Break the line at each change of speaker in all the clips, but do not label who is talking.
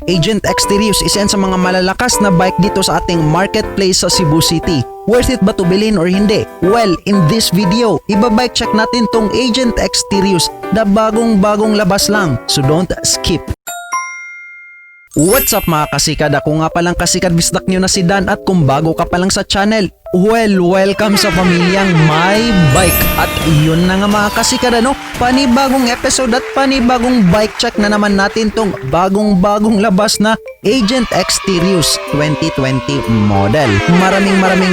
Agent X TERRIUS, isa yan sa mga malalakas na bike dito sa ating marketplace sa Cebu City. Worth it ba to bilhin or hindi? Well, in this video, ibabike check natin tong Agent X TERRIUS na bagong labas lang. So don't skip. What's up mga kasikad? Ako nga palang kasikad, bisdak nyo na si Dan, at kung bago ka pa lang sa channel, welcome sa pamilyang My Bike. At yun na nga mga kasikad, panibagong episode at panibagong bike check na naman natin tong bagong labas na Agent X TERRIUS 2020 model.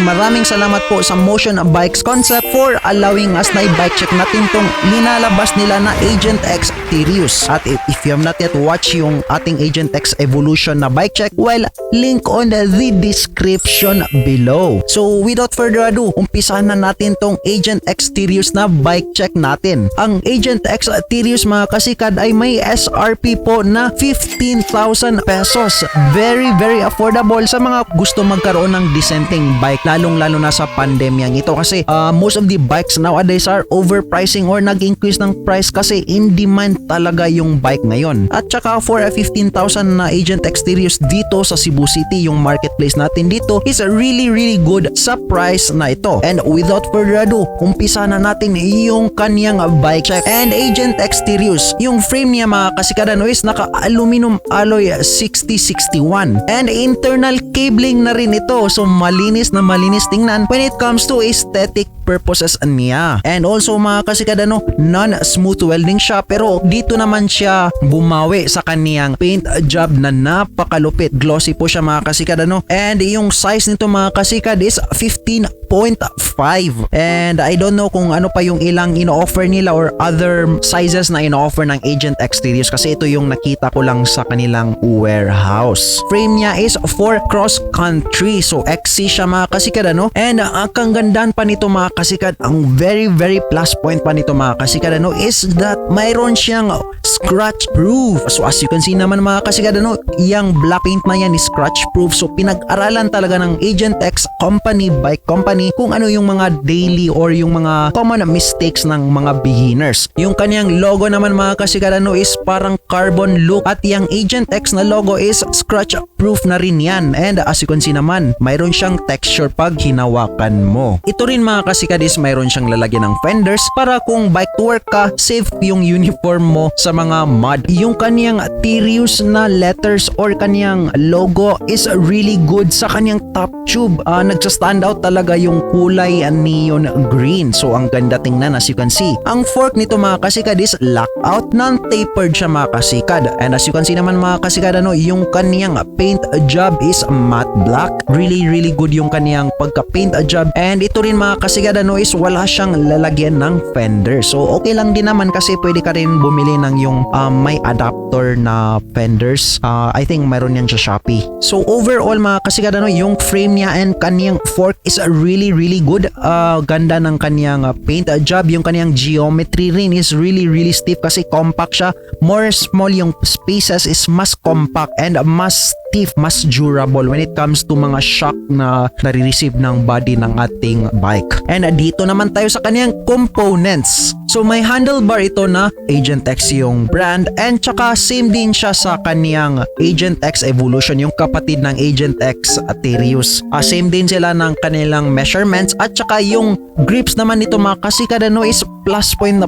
Maraming salamat po sa Motion Bikes Concept for allowing us na i-bike check natin tong linalabas nila na Agent X TERRIUS. At if you have not yet watched yung ating Agent X Evolution na bike check, well, link on the description below. So without further ado, umpisahan na natin tong Agent X TERRIUS na bike check natin. Ang Agent X TERRIUS mga kasikad ay may SRP po na 15,000 pesos. Very affordable sa mga gusto magkaroon ng dissenting bike, lalong-lalo na sa pandemyang ito kasi most of the bikes nowadays are overpricing or nag-increase ng price kasi in demand talaga yung bike ngayon. At saka for a 15,000 na Agent X TERRIUS dito sa Cebu City, yung marketplace natin dito is really good sa price na ito. And without further ado, umpisa na natin yung kanyang bike check. And Agent X TERRIUS, yung frame niya mga kasikad is naka-aluminum alloy 6061 and internal cabling na rin ito, so malinis tingnan when it comes to aesthetic purposes niya. And also mga kasikad, non-smooth welding siya, pero dito naman siya bumawi sa kaniyang paint job na napakalupit. Glossy po siya mga kasikad, and yung size nito mga kasikad is 15.5, and I don't know kung ano pa yung ilang ino-offer nila or other sizes na ino-offer ng Agent X TERRIUS kasi ito yung nakita ko lang sa kanilang warehouse. Frame niya is for cross country, so XC siya mga kasikad, and ang kagandahan pa nito mga kasikad, ang very plus point pa nito mga kasikad is that mayroon siyang scratch proof. So as you can see naman mga kasikad, yung black paint na yan is scratch proof, so pinag-aralan talaga ng Agent X bike company kung ano yung mga daily or yung mga common mistakes ng mga beginners. Yung kanyang logo naman mga kasikad is parang carbon look, at yung Agent X na logo is scratch proof na rin yan. And as you can see naman, mayroon siyang texture pag hinawakan mo. Ito rin mga kasikad is mayroon siyang lalagyan ng fenders para kung bike to work ka, safe yung uniform mo sa mga mud. Yung kaniyang TERRIUS na letters or kaniyang logo is really good sa kaniyang top tube. Nagsa-stand out talaga yung kulay neon green. So ang ganda tingnan as you can see. Ang fork nito mga kasikad is lockout, non-tapered siya mga kasikad. And as you can see naman mga kasikad, yung kaniyang paint job is matte black. Really good yung kaniyang pagka-paint job. And ito rin mga kasikad is wala siyang lalagyan ng fender. So okay lang din naman kasi pwede ka rin bumili ng yung may adapter na fenders. I think mayroon yan sa Shopee. So overall mga kasikad, yung frame niya and kaniyang fork is really good. Ganda ng kaniyang paint job. Yung kaniyang geometry rin is really stiff kasi compact siya. More small yung spaces is mas compact and mas stiff, mas durable when it comes to mga shock na nare-receive ng body ng ating bike. And dito naman tayo sa kaniyang components. So may handlebar ito na Agent X yung brand, and tsaka same din siya sa kaniyang Agent X Evolution, yung kapatid ng Agent X TERRIUS. Same din sila ng kanilang measurements, at tsaka yung grips naman nito mga kasikad is plus point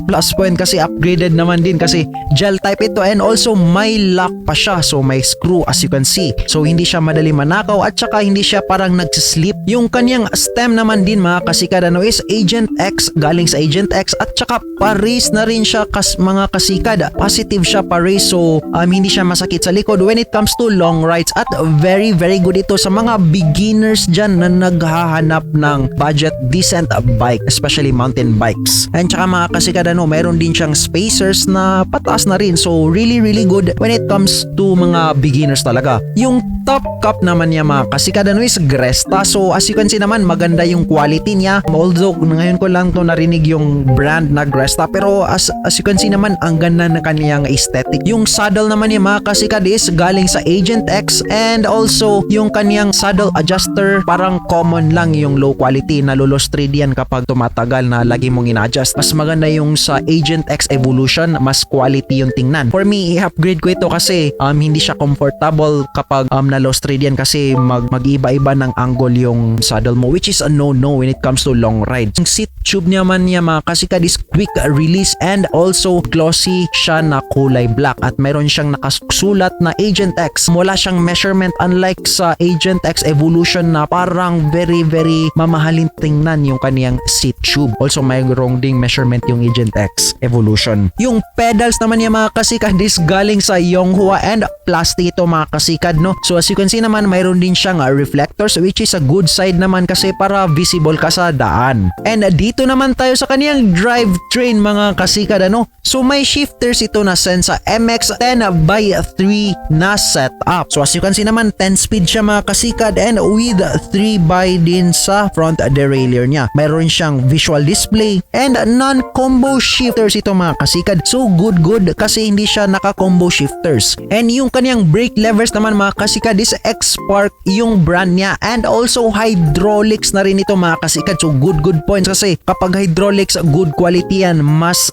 kasi upgraded naman din kasi gel type ito, and also may lock pa siya, so may screw as you can see. So hindi siya madali manakaw, at saka hindi siya parang nagsislip. Yung kaniyang stem naman din mga kasikad is Agent X, galing sa Agent X, at saka pa-race na rin siya mga kasikad. Positive siya pa-race, so hindi siya masakit sa likod when it comes to long rides, at very good ito sa mga beginners dyan na naghahanap ng budget decent bike, especially mountain bikes. And tsaka mga kasikad, mayroon din siyang spacers na pataas na rin, so really good when it comes to mga beginners talaga. Yung top cup naman niya mga kasikad is Gresta, so as you can see naman maganda yung quality niya, although ngayon ko lang to narinig yung brand na Gresta Cresta, pero as you can see naman ang ganda na kaniyang aesthetic. Yung saddle naman niya mga kasikad is galing sa Agent X, and also yung kaniyang saddle adjuster parang common lang, yung low quality, nalulostrid yan kapag tumatagal na lagi mong ina-adjust. Mas maganda yung sa Agent X Evolution, mas quality yung tingnan. For me, i-upgrade ko ito kasi hindi siya comfortable kapag na-lostrid yan, kasi mag-iba-iba ng angle yung saddle mo, which is a no-no when it comes to long rides. Yung seat tube naman niya mga kasikad is quick release and also glossy siya na kulay black, at mayroon siyang nakasulat na Agent X. Wala siyang measurement unlike sa Agent X Evolution na parang very mamahalin tingnan yung kaniyang seat tube. Also mayroong ding measurement yung Agent X Evolution. Yung pedals naman niya mga kasikad is galing sa Yonghua and plastic ito mga kasikad, no? So as you can see naman, mayroon din siyang reflectors, which is a good side naman kasi para visible ka sa daan. And dito naman tayo sa kaniyang drivetrain mga kasikad, ano? So may shifters ito na Sensa MX-10x3 na setup. So as you can see naman, 10 speed siya mga kasikad, and with 3x din sa front derailleur niya. Mayroon siyang visual display and non-combo shifters ito mga kasikad. So good kasi hindi siya naka-combo shifters. And yung kaniyang brake levers naman mga kasikad is X-Spark yung brand niya, and also hydraulics na rin ito mga kasikad. So good points kasi kapag hydraulics, good quality yan, mas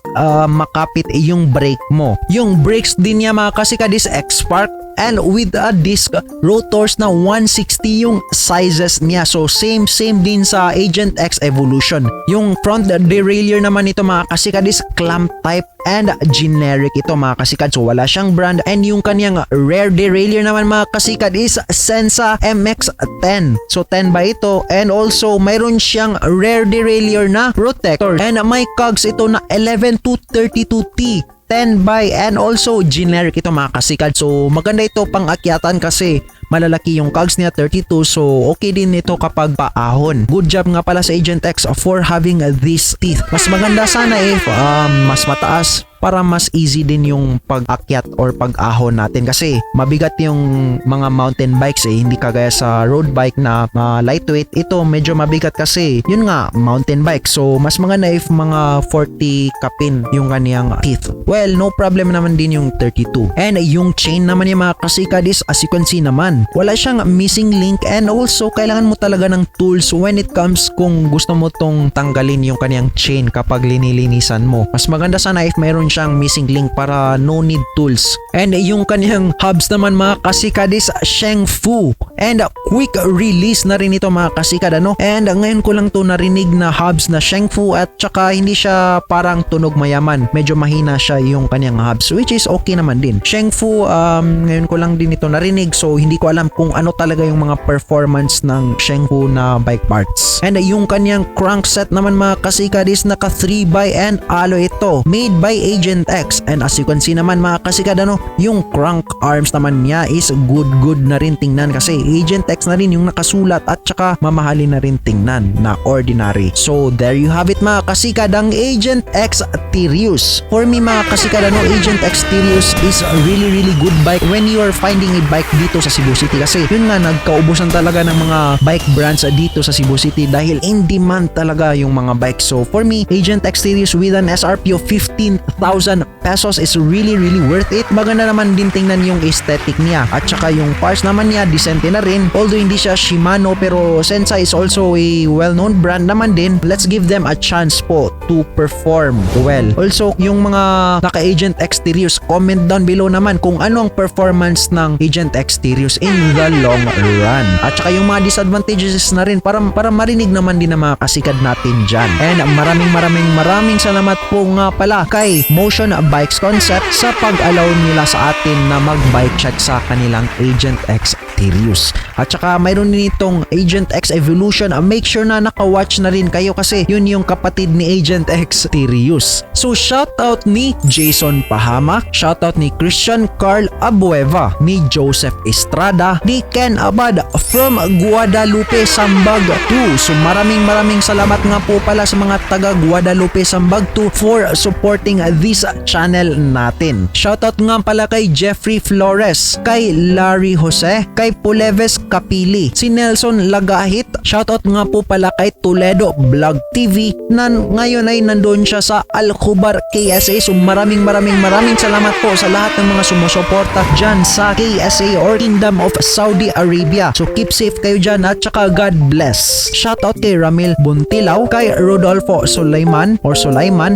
makapit yung brake mo. Yung brakes din niya mga kasikad is X-Spark, and with a disc rotors na 160 yung sizes niya. So same din sa Agent X Evolution. Yung front derailleur naman ito mga kasikad is clamp type and generic ito mga kasikad. So wala siyang brand. And yung kaniyang rear derailleur naman mga kasikad is Sensa MX-10. So 10 ba ito? And also mayroon siyang rear derailleur na protector. And may cogs ito na 11 to 32T. 10 by and also generic ito mga kasikad. So maganda ito pang akyatan kasi malalaki yung cogs niya, 32. So okay din ito kapag paahon. Good job nga pala sa Agent X for having these teeth. Mas maganda sana if mas mataas para mas easy din yung pag-akyat or pag-ahon natin, kasi mabigat yung mga mountain bikes hindi kagaya sa road bike na lightweight. Ito medyo mabigat kasi yun nga, mountain bike. So mas maganda if mga 40 kapin yung kaniyang teeth. Well, no problem naman din yung 32. And yung chain naman yung mga kasikad is as you can see naman, wala siyang missing link, and also kailangan mo talaga ng tools when it comes kung gusto mo tong tanggalin yung kaniyang chain kapag linilinisan mo. Mas maganda sana if mayroon siyang missing link para no need tools. And yung kaniyang hubs naman mga kasikad is Shengfu, and quick release na rin ito mga kasikad, ano? And ngayon ko lang to narinig na hubs na Shengfu, at saka hindi siya parang tunog mayaman, medyo mahina siya yung kaniyang hubs, which is okay naman din. Shengfu, ngayon ko lang din ito narinig, so hindi ko alam kung ano talaga yung mga performance ng Shengfu na bike parts. And yung kaniyang crankset naman mga kasikad is naka 3x and alloy ito, made by Agent X. And as you can see naman mga kasikad, ano, yung crank arms naman niya is good na rin tingnan kasi Agent X na rin yung nakasulat, at saka mamahalin na rin tingnan na ordinary. So there you have it mga kasikad, ang Agent X Terrius. For me mga kasikad, ano, Agent X Terrius is a really good bike when you are finding a bike dito sa Cebu City, kasi yun nga, nagkaubusan talaga ng mga bike brands dito sa Cebu City dahil in demand talaga yung mga bikes. So for me, Agent X Terrius with an SRP of 15,000 pesos is really worth it. Maganda naman din tingnan yung aesthetic niya, at saka yung parts naman niya decente na rin, although hindi siya Shimano, pero Sensa is also a well-known brand naman din. Let's give them a chance po to perform well. Also yung mga naka-Agent X Terrius, comment down below naman kung ano ang performance ng Agent X Terrius in the long run, at saka yung mga disadvantages na rin para marinig naman din ng mga kasikad natin dyan. And maraming salamat po nga pala kay Motion Bikes Concept sa pag-allow nila sa atin na mag-bike check sa kanilang Agent X Terrius. At saka mayroon din itong Agent X Evolution. Make sure na naka-watch na rin kayo kasi yun yung kapatid ni Agent X Terrius. So shoutout ni Jason Pahama, shoutout ni Christian Carl Abueva, ni Joseph Estrada, ni Ken Abad from Guadalupe, Sambag 2. So maraming salamat nga po pala sa mga taga Guadalupe, Sambag 2 for supporting this channel natin. Shoutout nga pala kay Jeffrey Flores, kay Larry Jose, kay kay Puleves Kapili, si Nelson Lagahit, shoutout nga po pala kay Toledo Vlog TV na ngayon ay nandun siya sa Al-Khubar KSA. So maraming salamat po sa lahat ng mga sumusuporta dyan sa KSA or Kingdom of Saudi Arabia. So keep safe kayo dyan at saka God bless. Shoutout kay Ramil Buntilaw, kay Rodolfo Sulaiman,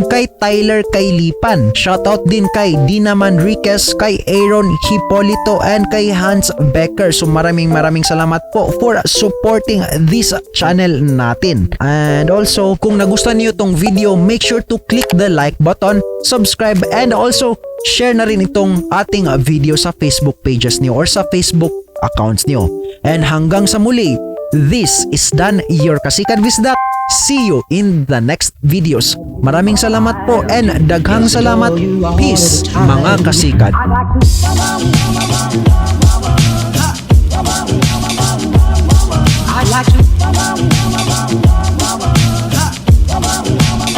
kay Tyler Kailipan. Shoutout din kay Dina Manriquez, kay Aaron Hipolito, and kay Hans Becker. So maraming salamat po for supporting this channel natin. And also, kung nagustuhan niyo tong video, make sure to click the like button, subscribe, and also share na rin itong ating video sa Facebook pages niyo or sa Facebook accounts niyo. And hanggang sa muli, this is Dan, your Kasikad Wisdak. See you in the next videos. Maraming salamat po and daghang salamat. Peace, mga Kasikad.